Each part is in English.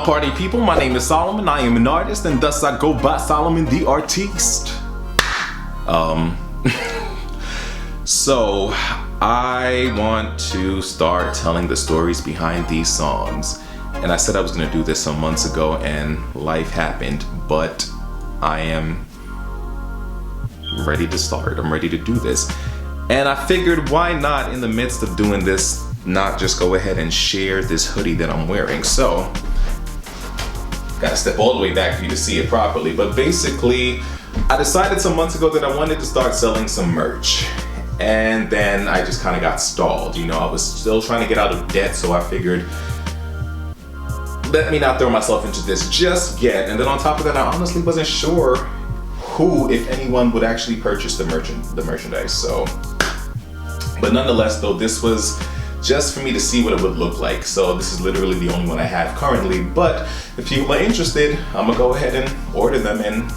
party people? My name is Solomon. I am an artist, and thus I go by Solomon the Artiste. So I want to start telling the stories behind these songs. And I said I was gonna do this some months ago, and life happened, but I am ready to start. I'm ready to do this. And I figured, why not, in the midst of doing this, not just go ahead and share this hoodie that I'm wearing. So, gotta step all the way back for you to see it properly. But basically, I decided some months ago that I wanted to start selling some merch. And then I just kind of got stalled. You know, I was still trying to get out of debt, so I figured, let me not throw myself into this just yet. And then on top of that, I honestly wasn't sure who, if anyone, would actually purchase the merchandise. So, but nonetheless, though, this was just for me to see what it would look like. So this is literally the only one I have currently. But if people are interested, I'm gonna go ahead and order them and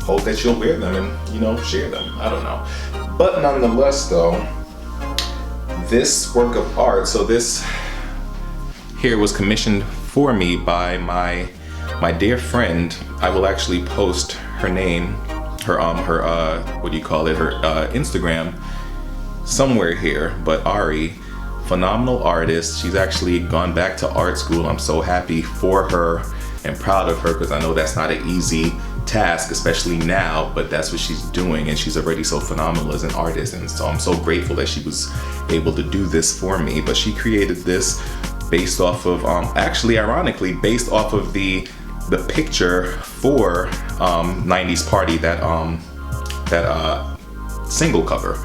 hope that you'll wear them and, you know, share them. I don't know. But nonetheless, though, this work of art, so this here was commissioned for me by my dear friend. I will actually post her name, her what do you call it, her Instagram somewhere here. But Ari, phenomenal artist. She's actually gone back to art school. I'm so happy for her and proud of her, because I know that's not an easy task, especially now, but that's what she's doing, and she's already so phenomenal as an artist. And so I'm so grateful that she was able to do this for me. But she created this based off of actually, ironically, based off of the picture for 90's Party, that single cover.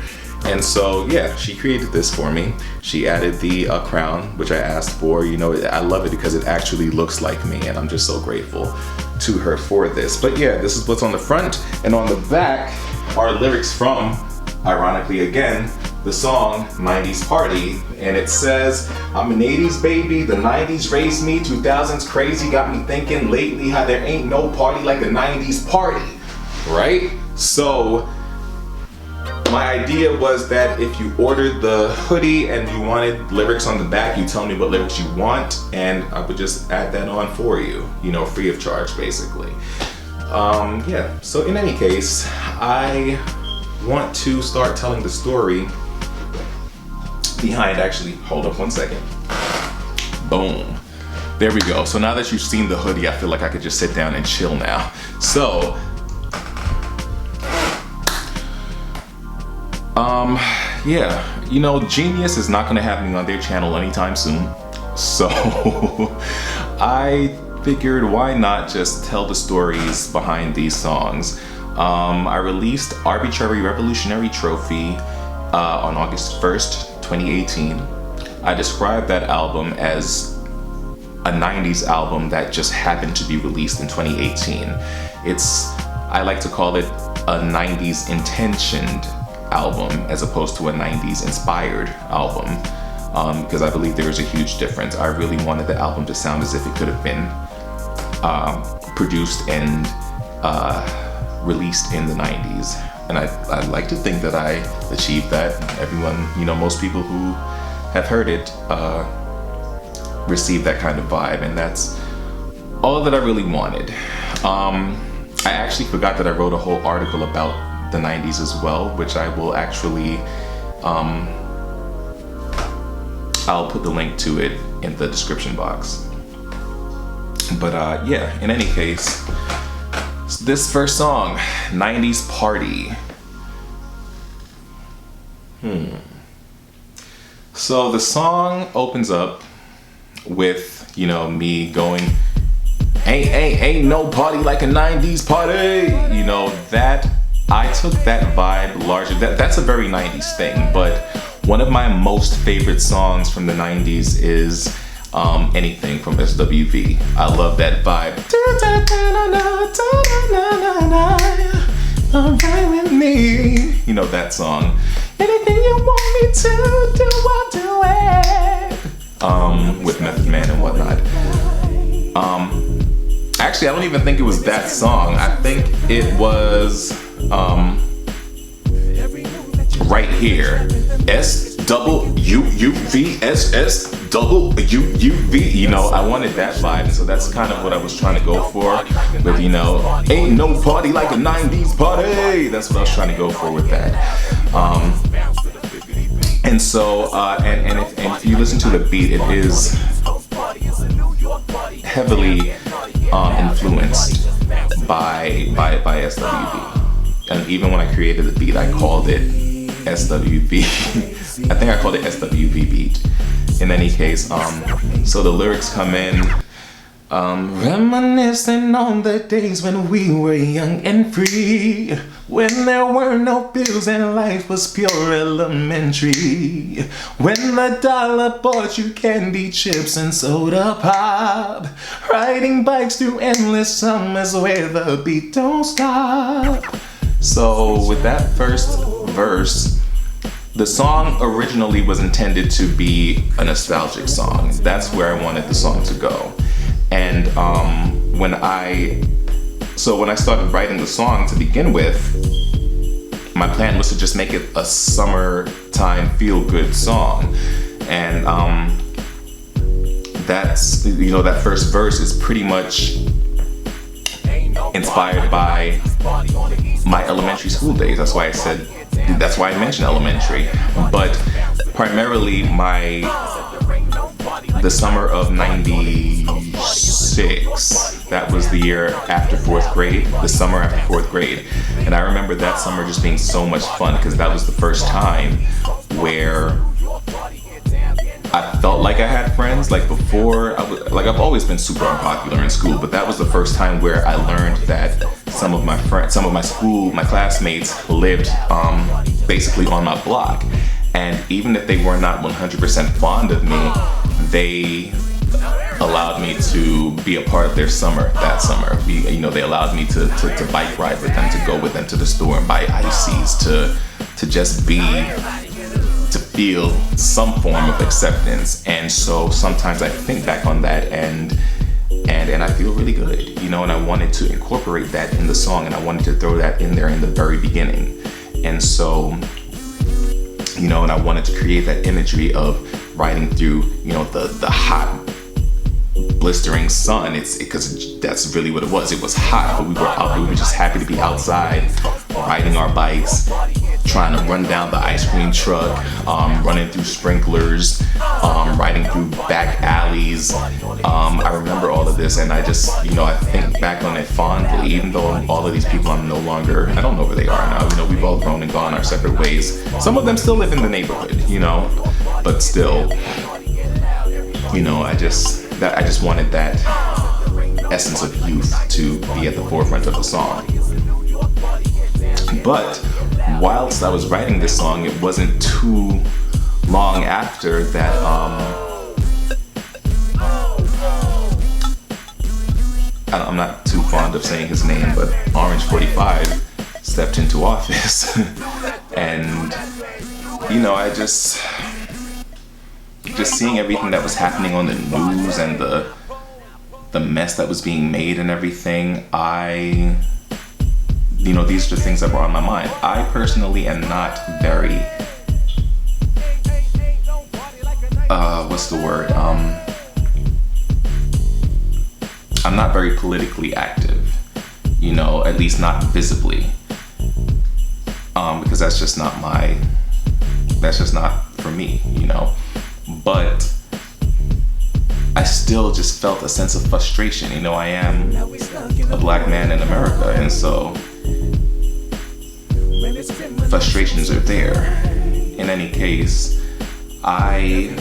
And so yeah, she created this for me. She added the crown, which I asked for. You know, I love it because it actually looks like me, and I'm just so grateful to her for this. But yeah, this is what's on the front, and on the back are lyrics from, ironically again, the song 90's Party. And it says, I'm an 80's baby, the 90's raised me, 2000s crazy got me thinking lately how there ain't no party like a 90's party, right? So my idea was that if you ordered the hoodie and you wanted lyrics on the back, you tell me what lyrics you want, and I would just add that on for you, you know, free of charge, basically. Yeah, so in any case, I want to start telling the story behind, actually, hold up one second. Boom. There we go. So now that you've seen the hoodie, I feel like I could just sit down and chill now. So, yeah, you know, Genius is not gonna have me on their channel anytime soon. So I figured, why not just tell the stories behind these songs. I released Arbitrary Revolutionary Trophy on August 1st, 2018. I described that album as a 90's album that just happened to be released in 2018. I like to call it a 90's intentioned album as opposed to a 90's inspired album, because I believe there is a huge difference. I really wanted the album to sound as if it could have been produced and released in the 90's. And I'd like to think that I achieved that. Everyone, you know, most people who have heard it receive that kind of vibe, and that's all that I really wanted. I actually forgot that I wrote a whole article about the 90's as well, which I will actually, I'll put the link to it in the description box. But yeah, in any case, this first song, 90's Party. So the song opens up with, you know, me going, ain't no party like a 90's party. You know, that I took that vibe largely, that's a very 90's thing, but one of my most favorite songs from the 90's is Anything from SWV. I love that vibe. Alright with me. You know that song. Anything you want me to do, I'll do it. With Method Man and whatnot. Actually, I don't even think it was that song. I think it was right here. SWUVSS double UUV, you know, I wanted that vibe, and so that's kind of what I was trying to go for with, you know, ain't no party like a 90s party. That's what I was trying to go for with that. And so, and if you listen to the beat, it is heavily influenced by SWV. And even when I created the beat, I called it SWV. I think I called it SWV beat. In any case, so the lyrics come in, reminiscing on the days when we were young and free, when there were no bills and life was pure elementary, when the dollar bought you candy, chips, and soda pop, riding bikes through endless summers where the beat don't stop. So with that first verse, the song originally was intended to be a nostalgic song. That's where I wanted the song to go. And when I started writing the song to begin with, my plan was to just make it a summertime feel-good song. And that's, you know, that first verse is pretty much inspired by my elementary school days. That's why I mentioned elementary. But primarily the summer of 96, that was the year after 4th grade, the summer after 4th grade. And I remember that summer just being so much fun because that was the first time where I felt like I had friends. Like before, I've always been super unpopular in school, but that was the first time where I learned that some of my classmates lived basically on my block. And even if they were not 100% fond of me, they allowed me to be a part of their summer that summer. They allowed me to bike ride with them, to go with them to the store and buy ices, to just to feel some form of acceptance. And so sometimes I think back on that and I feel really good, you know, and I wanted to incorporate that in the song, and I wanted to throw that in there in the very beginning. And so, you know, and I wanted to create that imagery of riding through, you know, the hot, blistering sun. It's because that's really what it was. It was hot, but we were just happy to be outside, riding our bikes, trying to run down the ice cream truck, running through sprinklers, riding through back alleys. I remember all of this, and I just, you know, I think back on it fondly, even though all of these people I don't know where they are now. You know, we've all grown and gone our separate ways. Some of them still live in the neighborhood, you know, but still, you know, I just wanted that essence of youth to be at the forefront of the song. But whilst I was writing this song, it wasn't too long after that I'm not too fond of saying his name, but Orange 45 stepped into office. And, you know, I just seeing everything that was happening on the news and the mess that was being made and everything, you know, these are the things that were on my mind. I personally am not very, what's the word? I'm not very politically active, you know, at least not visibly, because that's just not for me, you know. But I still just felt a sense of frustration. You know, I am a black man in America, and so frustrations are there. In any case, I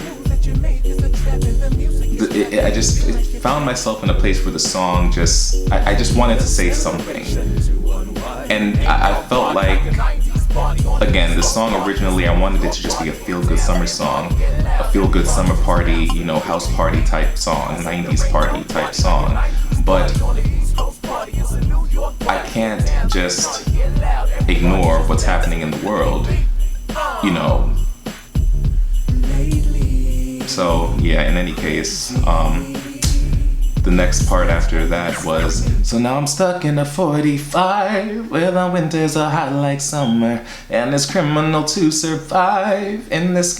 just found myself in a place where the song I just wanted to say something. And I felt like, again, the song originally, I wanted it to just be a feel-good summer song, a feel-good summer party, you know, house party type song, 90s party type song. But I can't just ignore what's happening in the world, you know. So yeah, in any case, the next part after that was, so now I'm stuck in a 45, where the winters are hot like summer, and it's criminal to survive in this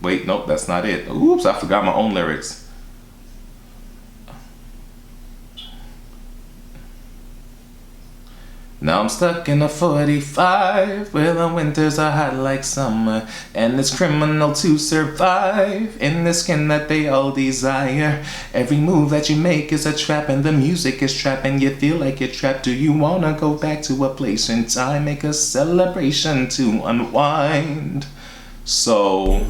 Wait, nope, that's not it. Oops, I forgot my own lyrics. Now I'm stuck in a 45, where the winters are hot like summer, and it's criminal to survive in the skin that they all desire. Every move that you make is a trap, and the music is trapping. You feel like you're trapped. Do you wanna go back to a place in time? Make a celebration to unwind. So,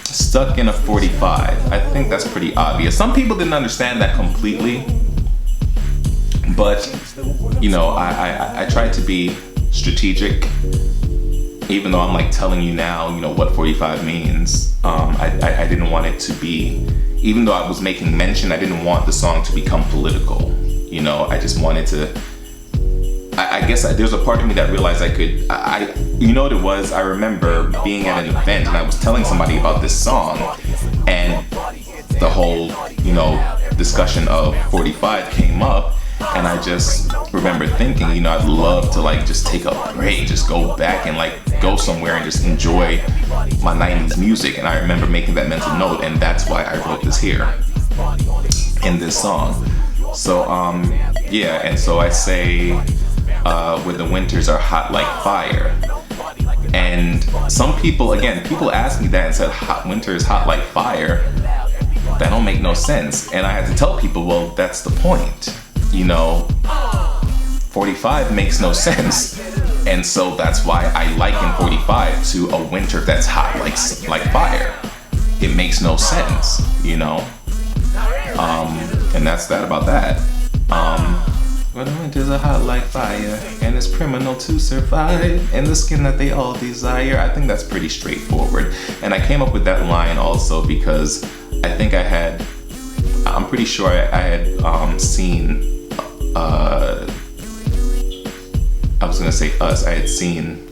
stuck in a 45. I think that's pretty obvious. Some people didn't understand that completely. But, you know, I tried to be strategic, even though I'm like telling you now, you know, what 45 means. I didn't want it to be, even though I was making mention, I didn't want the song to become political. You know, I just wanted to, I guess there's a part of me that realized you know what it was? I remember being at an event and I was telling somebody about this song, and the whole, you know, discussion of 45 came up. And I just remember thinking, you know, I'd love to like just take a break, just go back and like go somewhere and just enjoy my 90s music. And I remember making that mental note, and that's why I wrote this here in this song. So yeah, and so I say where the winters are hot like fire. And some people, again, people asked me that and said, winter is hot like fire. That don't make no sense. And I had to tell people, well, that's the point. You know, 45 makes no sense. And so that's why I liken 45 to a winter that's hot like fire. It makes no sense, you know? And that's that about that. When the winters are hot like fire, and it's criminal to survive in the skin that they all desire. I think that's pretty straightforward. And I came up with that line also because I think I'm pretty sure I had seen, I was gonna say us, I had seen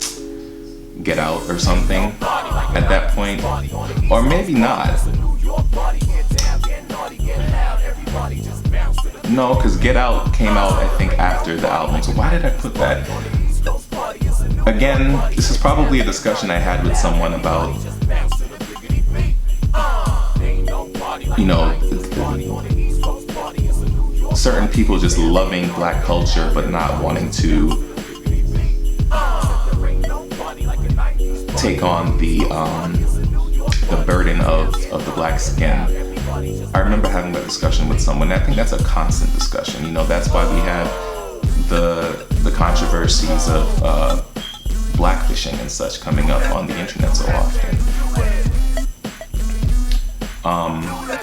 Get Out or something at that point, or maybe not. No, because Get Out came out I think after the album, so why did I put that? Again, this is probably a discussion I had with someone about, you know, certain people just loving black culture but not wanting to take on the burden of the black skin. I remember having that discussion with someone. I think that's a constant discussion. You know, that's why we have the controversies of blackfishing and such coming up on the internet so often.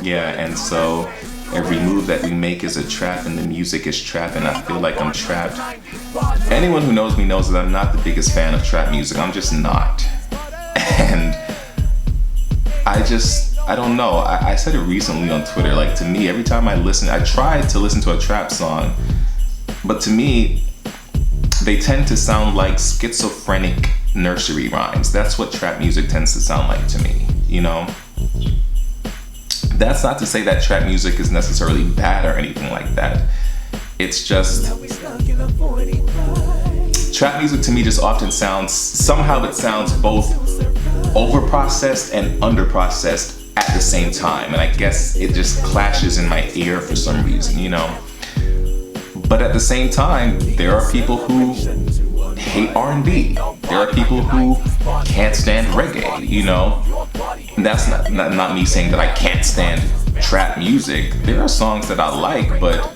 Yeah, and so every move that we make is a trap, and the music is trap, and I feel like I'm trapped. Anyone who knows me knows that I'm not the biggest fan of trap music. I'm just not. And I don't know. I said it recently on Twitter. Like, to me, every time I try to listen to a trap song, but to me, they tend to sound like schizophrenic nursery rhymes. That's what trap music tends to sound like to me, you know? That's not to say that trap music is necessarily bad or anything like that. It's just, trap music to me just often somehow it sounds both over-processed and under-processed at the same time. And I guess it just clashes in my ear for some reason, you know? But at the same time, there are people who hate R&B. There are people who can't stand reggae, you know? And that's not me saying that I can't stand trap music. There are songs that I like, but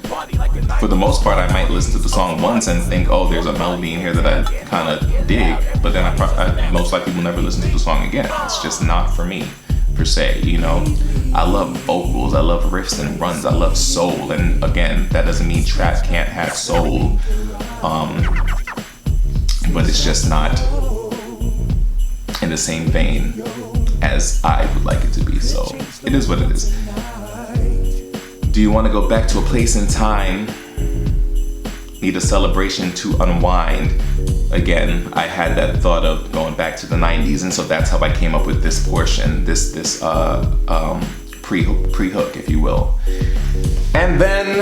for the most part, I might listen to the song once and think, oh, there's a melody in here that I kind of dig, but then I most likely will never listen to the song again. It's just not for me, per se, you know? I love vocals, I love riffs and runs, I love soul, and again, that doesn't mean trap can't have soul, but it's just not in the same vein as I would like it to be, so it is what it is. Do you want to go back to a place in time? Need a celebration to unwind? Again, I had that thought of going back to the 90s, and so that's how I came up with this portion, this pre-hook, if you will. And then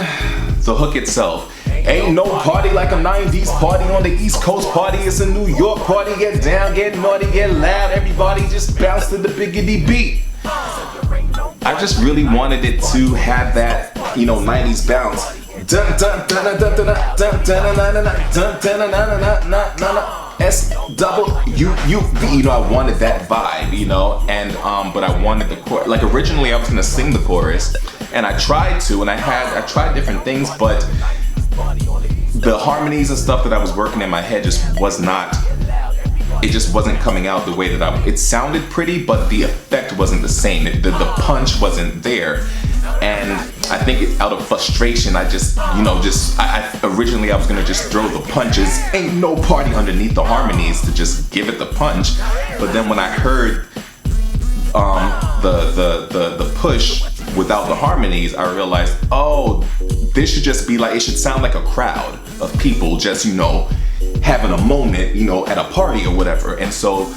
the hook itself. Ain't no party like a 90s party on the East Coast party. It's a New York party. Get down, get naughty, get loud. Everybody just bounce to the biggity beat. I just really wanted it to have that, 90s bounce. Dun dun dun dun dun dun dun dun dun dun dun S-double-U-U-V. I wanted that vibe, and but I wanted the chorus. Like originally I was gonna sing the chorus, and I tried to, and I tried different things, but the harmonies and stuff that I was working in my head just wasn't coming out the way that it sounded pretty, but the effect wasn't the same. The punch wasn't there. And I think out of frustration, I originally I was gonna just throw the punches, ain't no party underneath the harmonies to just give it the punch. But then when I heard the push without the harmonies, I realized, oh, this should just be like, it should sound like a crowd of people just, having a moment, at a party or whatever. And so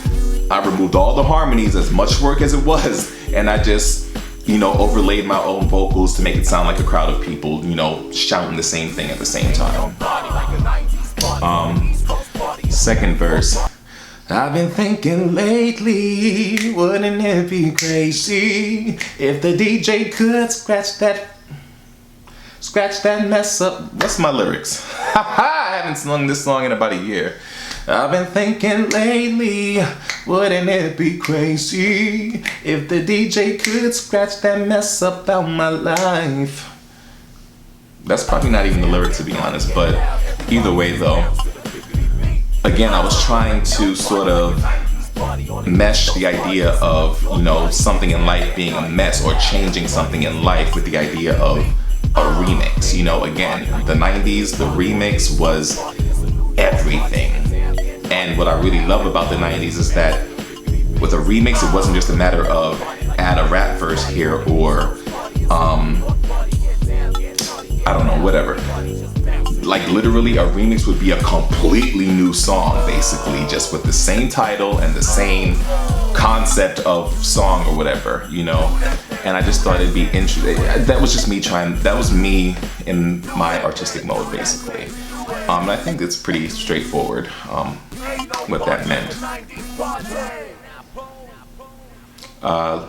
I removed all the harmonies, as much work as it was, and I just overlaid my own vocals to make it sound like a crowd of people, shouting the same thing at the same time. Second verse. I've been thinking lately, wouldn't it be crazy if the DJ could scratch that mess up. What's my lyrics? I haven't sung this song in about a year. I've been thinking lately, wouldn't it be crazy if the DJ could scratch that mess up out my life? That's probably not even the lyrics, to be honest, but either way though, again, I was trying to sort of mesh the idea of, something in life being a mess or changing something in life with the idea of a remix. Again, the 90s, the remix was everything. And what I really love about the 90s is that with a remix, it wasn't just a matter of add a rap verse here or, I don't know, whatever. Like literally a remix would be a completely new song, basically, just with the same title and the same concept of song or whatever, And I just thought it'd be interesting. That was just me that was me in my artistic mode, basically. And I think it's pretty straightforward what that meant.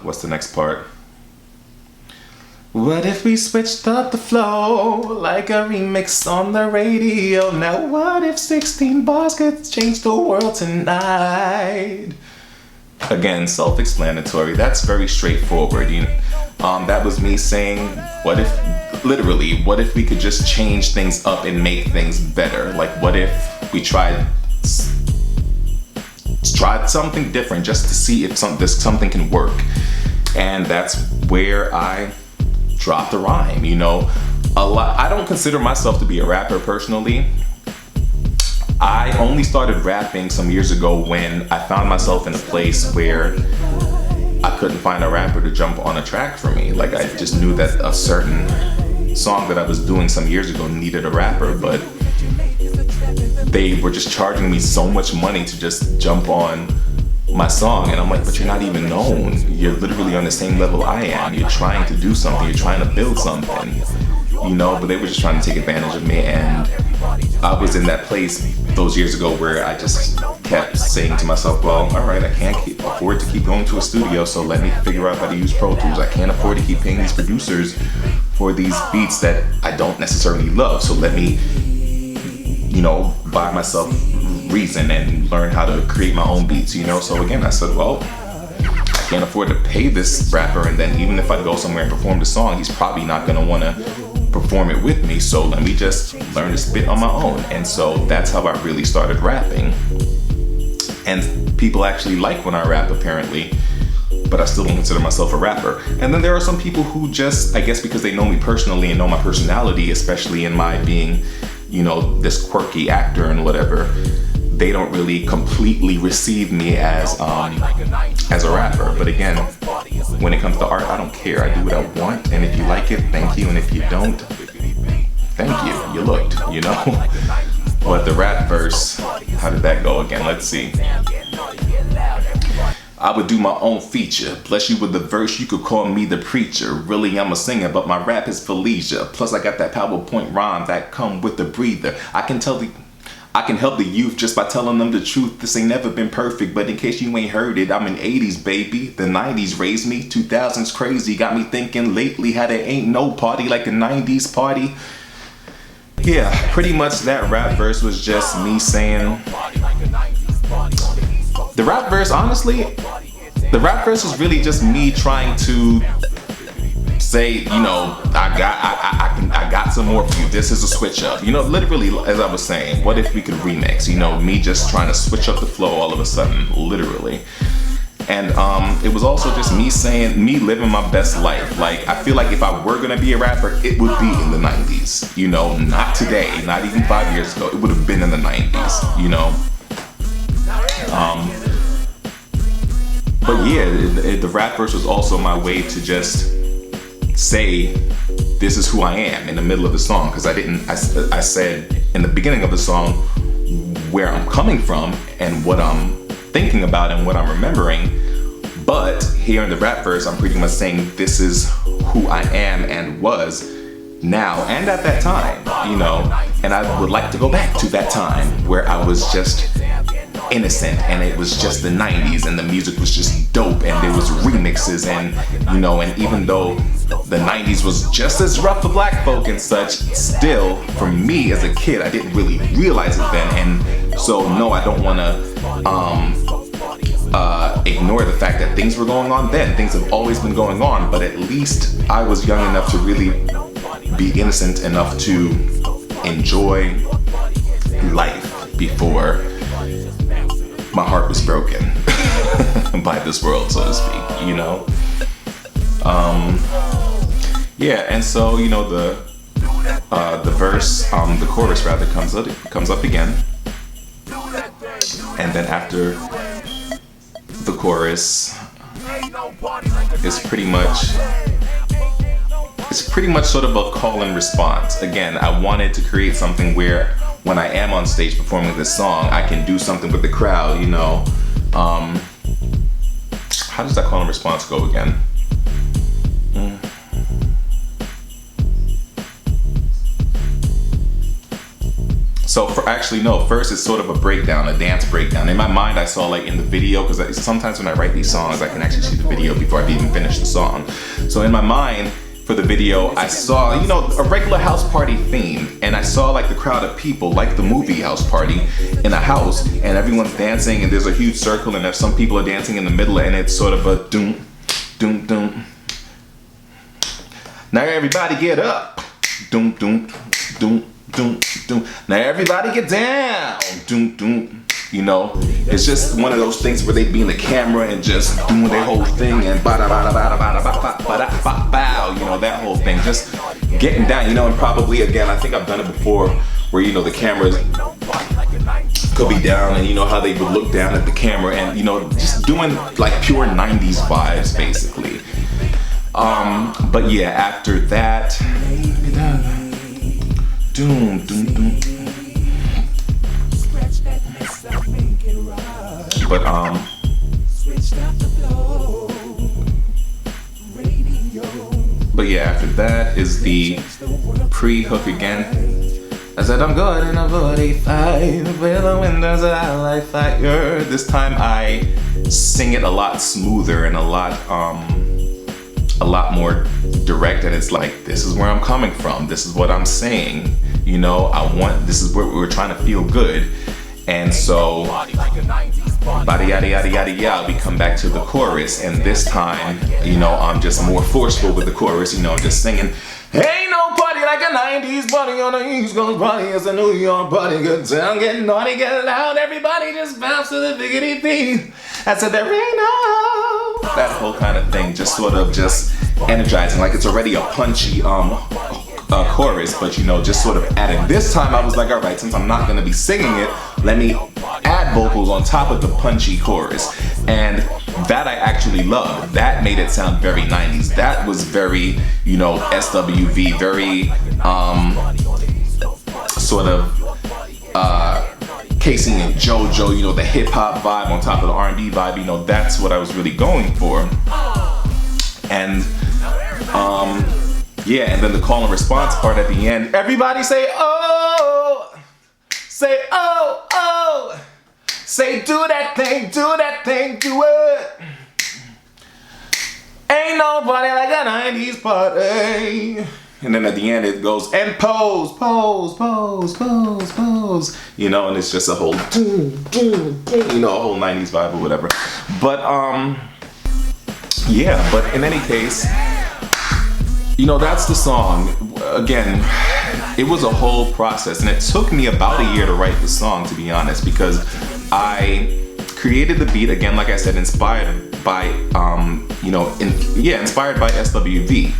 What's the next part? What if we switched up the flow like a remix on the radio? Now what if 16 bars could change the world tonight? Again, self-explanatory. That's very straightforward. That was me saying, what if we could just change things up and make things better? Like, what if we tried something different just to see if something can work? And that's where I dropped the rhyme. I don't consider myself to be a rapper personally. I only started rapping some years ago when I found myself in a place where I couldn't find a rapper to jump on a track for me. Like, I just knew that a certain song that I was doing some years ago needed a rapper, but they were just charging me so much money to just jump on my song. And I'm like, but you're not even known. You're literally on the same level I am. You're trying to do something. You're trying to build something. But they were just trying to take advantage of me. And I was in that place those years ago where I just kept saying to myself, well, all right, I can't afford to keep going to a studio, so let me figure out how to use Pro Tools. I can't afford to keep paying these producers for these beats that I don't necessarily love, so let me, buy myself Reason and learn how to create my own beats, So again, I said, well, I can't afford to pay this rapper, and then even if I go somewhere and perform the song, he's probably not gonna wanna perform it with me, so let me just learn to spit on my own. And so that's how I really started rapping. And people actually like when I rap, apparently, but I still don't consider myself a rapper. And then there are some people who just, I guess because they know me personally and know my personality, especially in my being, this quirky actor and whatever, they don't really completely receive me as a rapper. But again, when it comes to art, I don't care. I do what I want, and if you like it, thank you, and if you don't, thank you. You looked, But the rap verse, how did that go again? Let's see. I would do my own feature. Bless you with the verse, you could call me the preacher. Really, I'm a singer, but my rap is for leisure. Plus, I got that PowerPoint rhyme that come with the breather. I can help the youth just by telling them the truth. This ain't never been perfect, but in case you ain't heard it, I'm an 80s baby. The 90s raised me, 2000s crazy. Got me thinking lately how there ain't no party like a 90s party. Yeah, pretty much that rap verse was just me saying... The rap verse, honestly, the rap verse was really just me trying to say, you know, I got some more for you. This is a switch up. You know, literally, as I was saying, what if we could remix? You know, me just trying to switch up the flow all of a sudden, literally. And it was also just me saying, me living my best life. Like, I feel like if I were gonna be a rapper, it would be in the 90s. You know, not today, not even 5 years ago. It would have been in the 90s, you know. But yeah, the rap verse was also my way to just say, this is who I am in the middle of the song. Because I said in the beginning of the song where I'm coming from and what I'm thinking about and what I'm remembering. But here in the rap verse, I'm pretty much saying this is who I am and was now and at that time, you know. And I would like to go back to that time where I was just innocent and it was just the 90s and the music was just dope and there was remixes and, you know, and even though the 90s was just as rough for black folk and such, still for me as a kid I didn't really realize it then. And so no, I don't want to ignore the fact that things were going on then. Things have always been going on, but at least I was young enough to really be innocent enough to enjoy life before my heart was broken by this world, so to speak, you know? Yeah, and so, you know, the verse, the chorus rather, comes up again. And then after the chorus, it's pretty much sort of a call and response. Again, I wanted to create something where when I am on stage performing this song, I can do something with the crowd, you know. How does that call and response go again? So first it's sort of a breakdown, a dance breakdown. In my mind, I saw like in the video, because sometimes when I write these songs, I can actually see the video before I've even finished the song. So in my mind, for the video, I saw, you know, a regular house party theme, and I saw like the crowd of people, like the movie House Party, in a house, and everyone's dancing, and there's a huge circle, and there's some people are dancing in the middle, and it's sort of a doom, doom, doom. Now everybody get up, doom, doom, doom, doom, doom. Now everybody get down, doom, doom. You know, it's just one of those things where they be in the camera and just doing their whole thing and ba da ba da ba da ba da ba ba da ba bow, you know, that whole thing, just getting down, you know. And probably again, I think I've done it before, where, you know, the cameras could be down and you know how they would look down at the camera and, you know, just doing like pure 90s vibes basically. But yeah, after that, doom, doom, doom. But yeah, after that is the pre-hook again. I said I'm good in a 45 with the windows out like fire. This time I sing it a lot smoother and a lot more direct, and it's like, this is where I'm coming from, this is what I'm saying, you know, this is where we're trying to feel good. And so, bada yada yada yada yada, we come back to the chorus, and this time, you know, I'm just more forceful with the chorus, you know, I'm just singing, ain't no party like a 90s party on the East Coast party, it's a New York party, good town, get naughty, get loud, everybody just bounce to the biggity beat. I said there ain't no, that whole kind of thing, just sort of just energizing, like it's already a punchy chorus, but you know, just sort of adding. This time I was like, all right, since I'm not gonna be singing it, let me add vocals on top of the punchy chorus. And that I actually loved. That made it sound very 90s. That was very, you know, SWV, very sort of Casey and JoJo, you know, the hip hop vibe on top of the R&B vibe, you know, that's what I was really going for. And yeah, and then the call and response part at the end, everybody say oh, say oh, oh, say do that thing, do it. Ain't nobody like a 90s party. And then at the end it goes, and pose, pose, pose, pose, pose. You know, and it's just a whole, you know, a whole 90s vibe or whatever. But, yeah, but in any case, you know, that's the song. Again, it was a whole process, and it took me about a year to write the song, to be honest, because I created the beat, again, like I said, inspired by, you know, inspired by SWV.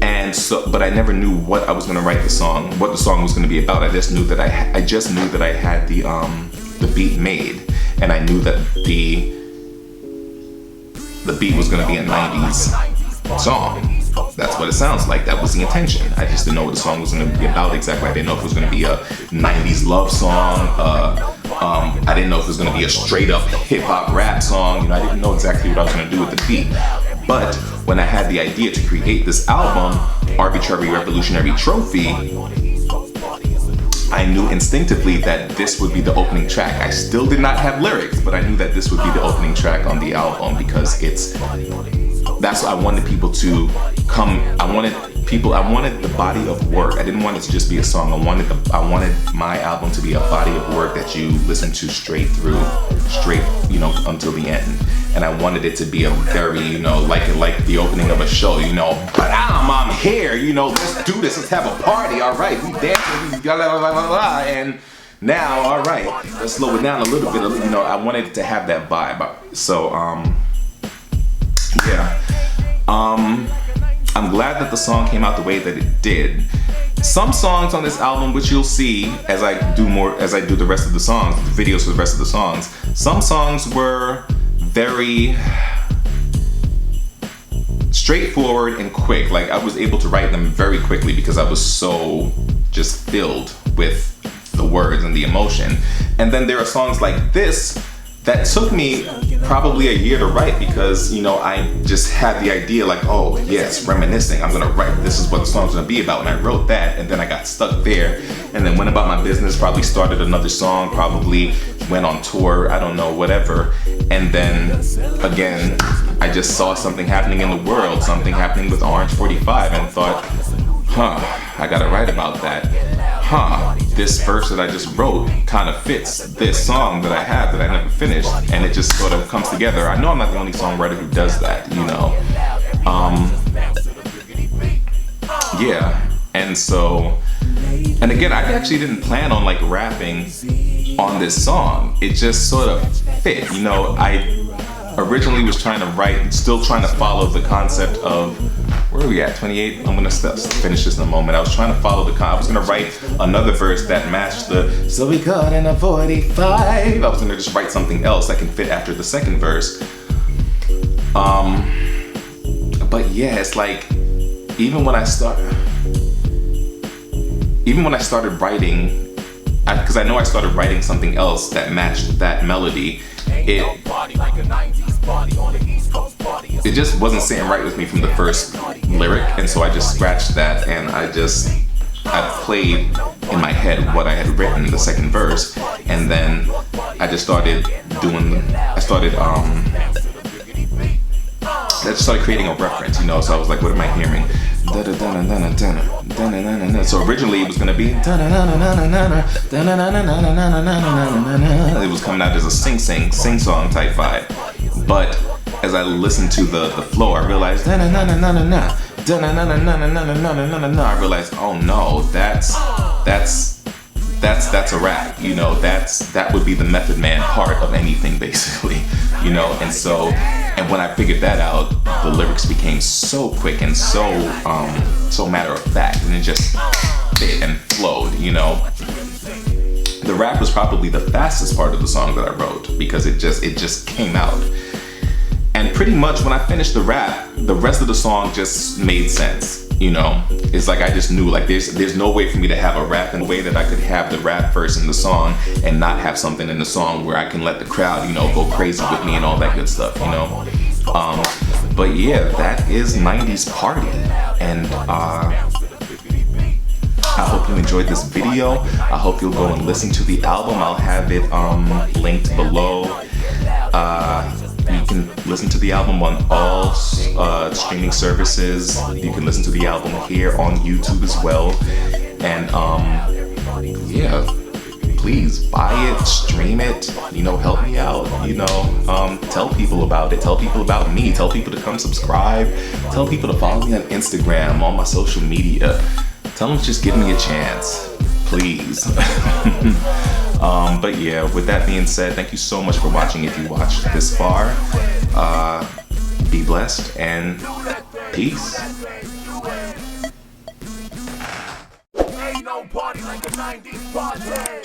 And so, but I never knew what I was going to write the song, what the song was going to be about. I just knew that I had the beat made, and I knew that the beat was going to be a 90s song. That's what it sounds like. That was the intention. I just didn't know what the song was going to be about exactly. I didn't know if it was going to be a 90s love song. I didn't know if it was going to be a straight up hip hop rap song. You know, I didn't know exactly what I was going to do with the beat. But when I had the idea to create this album, Arbitrary Revolutionary Trophy, I knew instinctively that this would be the opening track. I still did not have lyrics, but I knew that this would be the opening track on the album because that's what I wanted people to come. I wanted the body of work. I didn't want it to just be a song. I wanted my album to be a body of work that you listen to straight, you know, until the end. And I wanted it to be a very, you know, like the opening of a show, you know, but I'm here, you know, let's do this, let's have a party, all right, we dancing, blah, blah, blah, blah, blah, and now, all right, let's slow it down a little bit, you know, I wanted it to have that vibe. So, yeah, I'm glad that the song came out the way that it did. Some songs on this album, which you'll see as I do the rest of the songs, the videos for the rest of the songs, some songs were very straightforward and quick. Like I was able to write them very quickly because I was so just filled with the words and the emotion. And then there are songs like this that took me probably a year to write because, you know, I just had the idea like, oh yes, reminiscing, I'm gonna write, this is what the song's gonna be about. And I wrote that and then I got stuck there and then went about my business, probably started another song, probably went on tour, I don't know, whatever. And then again, I just saw something happening in the world, something happening with Orange 45 and thought, I gotta write about that. This verse that I just wrote kind of fits this song that I have that I never finished, and it just sort of comes together. I know I'm not the only songwriter who does that, you know. Yeah, and so, and again, I actually didn't plan on like rapping on this song. It just sort of fit, you know. I originally was trying to write, still trying to follow the concept of, where are we at, 28? I'm gonna finish this in a moment. I was trying to follow I was gonna write another verse that matched the, so we got in a 45. I was gonna just write something else that can fit after the second verse. But yeah, it's like, even when I started writing, because I know I started writing something else that matched that melody, it just wasn't sitting right with me from the first lyric, and so I just scratched that and I played in my head what I had written, the second verse, and then I just started creating a reference, you know, so I was like, what am I hearing? So originally it was gonna be, it was coming out as a sing-song type vibe, but as I listened to the flow, I realized, I realized, oh no, that's a rap, you know, that would be the Method Man part of anything, basically, you know. And so, and when I figured that out, the lyrics became so quick and so matter of fact, and it just fit and flowed, you know. The rap was probably the fastest part of the song that I wrote because it just came out. And pretty much when I finished the rap, the rest of the song just made sense. you know, it's like I just knew like there's no way for me to have a rap in the way that I could have the rap verse in the song and not have something in the song where I can let the crowd, you know, go crazy with me and all that good stuff, you know. But yeah, that is 90s Party, and I hope you enjoyed this video. I hope you'll go and listen to the album. I'll have it linked below. You can listen to the album on all streaming services. You can listen to the album here on YouTube as well. And yeah, please buy it, stream it, you know, help me out, you know, tell people about it, tell people about me, tell people to come subscribe, tell people to follow me on Instagram, on my social media. Tell them to just give me a chance, please. But yeah, with that being said, thank you so much for watching. If you watched this far, be blessed and peace. Ain't no party like a 90s party.